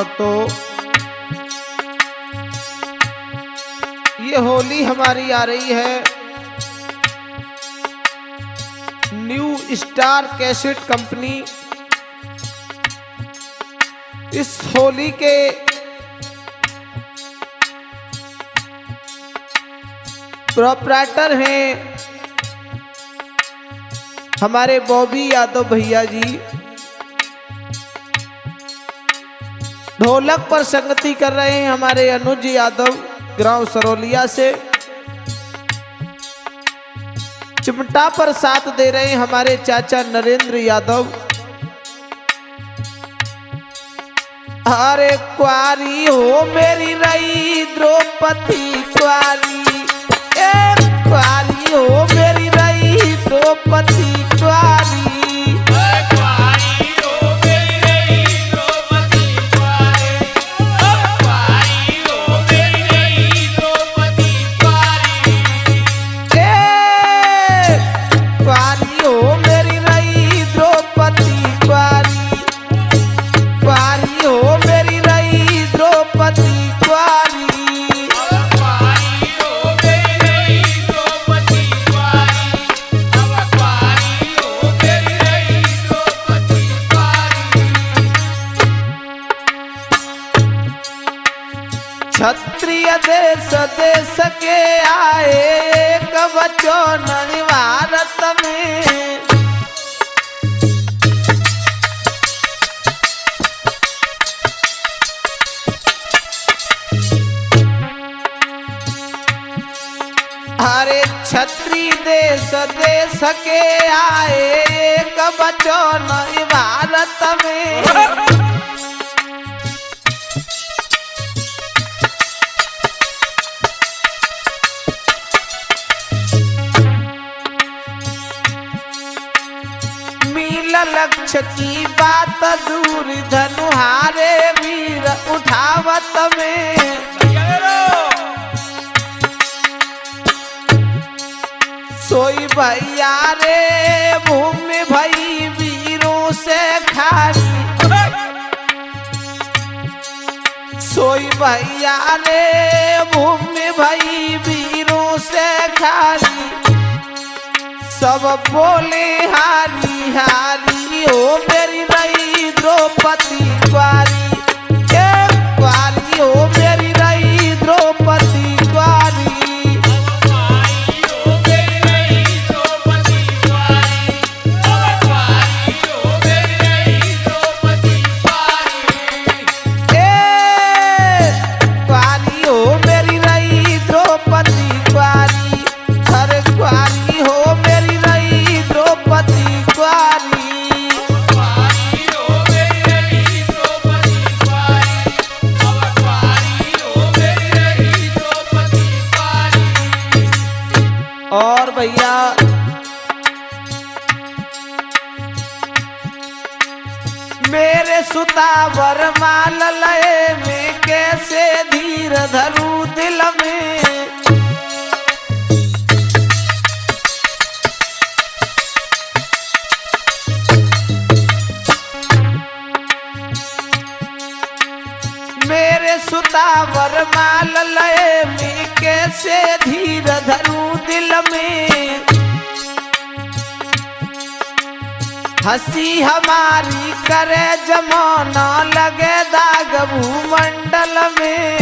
भक्तों, ये होली हमारी आ रही है न्यू स्टार कैसेट कंपनी। इस होली के प्रोपराइटर हैं हमारे बॉबी यादव भैया जी। ढोलक पर संगति कर रहे हैं हमारे अनुज यादव ग्राम सरोलिया से। चिमटा पर साथ दे रहे हैं हमारे चाचा नरेंद्र यादव। अरे क्वारी हो मेरी रई द्रौपदी क्वारी, क्वारी हो मेरी रई द्रौपदी क्वारी। क्षत्रिय देश देश के आए एक वचन भारत में। अरे क्षत्रिय देश देश के आए एक वचन भारत में। लक्ष्य की बात दूर धनुहारे वीर उठावत में। सोई भैया रे भूमि भई वीरों से खाली। सोई भैया रे भूमि भई वीरों से खाली। सब बोले हारी हारी हो मेरी रई द्रौपदी क्वारी, क्वारी हो मेरी रई द्रौपदी क्वारी। और भैया मेरे सुतावर माल लय में कैसे धीर धरू दिल में। मेरे सुतावर माल लय में कैसे धीर धरू दिल में। हंसी हमारी करे जमाना लगे दाग भूमंडल में।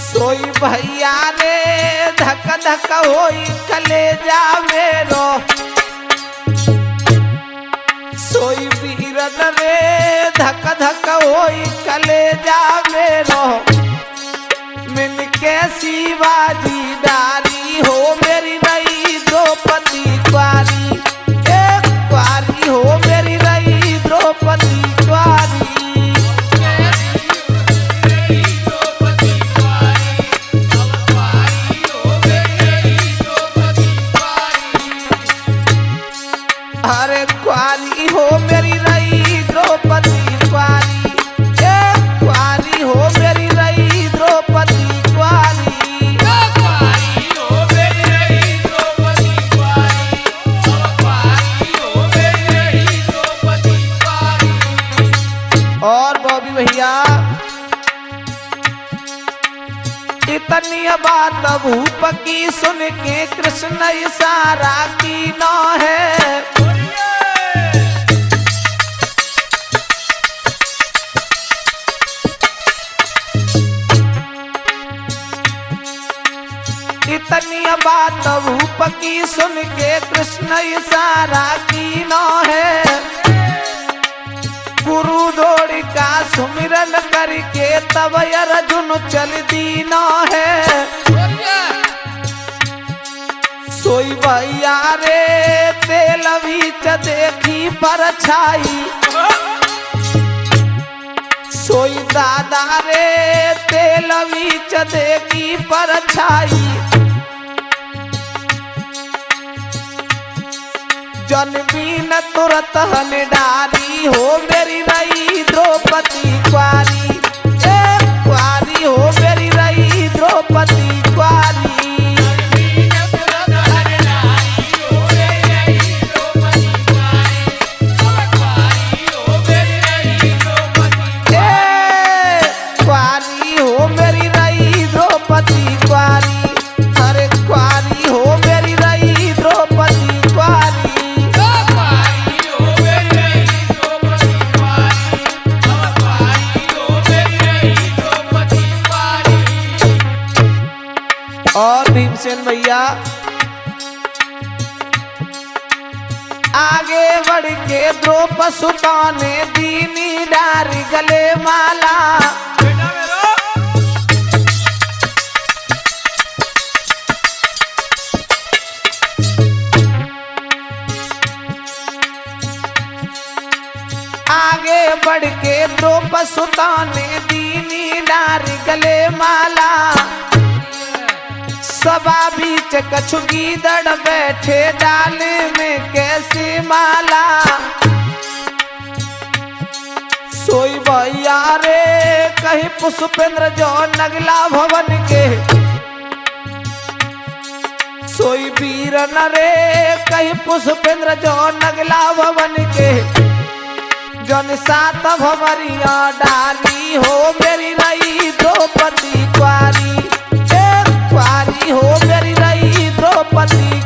सोई भैया रे धक धक होई कलेजा मेरो। सोई वीरन रे धक धक होई कलेजा मेरो। मिन के शिवाजी डारी हो मेरी रई द्रौपदी क्वारी, क्वारी हो मेरी रई द्रौपदी क्वारी। अरे क्वारी हो मेरी रई द्रौपदी क्वारी, क्वारी हो मेरी रई द्रौपदी क्वारी। इतनी बात भूप की सुन के कृष्ण इशारा की न है। इतनी बात भूप की सुन के कृष्ण इशारा की न है। गुरु दौड़ का सुमिरन करके तब अर्जुन चल दीना है। सोई भैया रे तेल बीच देखी परछाई, सोई दादा रे तेल बीच देखी परछाई। जनबीन तुरत हन डारी हो मेरी रही द्रौपदी क्वारी, क्वारी हो मेरी रही द्रौपदी क्वारी। क्वारी हो मेरी रही द्रौपदी क्वारी, अरे क्वारी हो मेरी रही द्रौपदी क्वारी। और भीमसेन भैया आगे बढ़ के द्रौपदी सुता ने दीनी डारी गले माला। आगे बढ़ के द्रौपदी सुता ने दीनी डारी गले माला। सभा बीच कछु गीदड़ बैठे डाल में कैसी माला। सोई भैया रे कहीं पुष्पेंद्र जो नगला भवन के, सोई वीर न रे कहीं पुष्पेंद्र जो नगला भवन के। जन सात भवरिया डाली हो मेरी रही द्रौपदी क्वारी, क्वारी हो मेरी रही द्रौपदी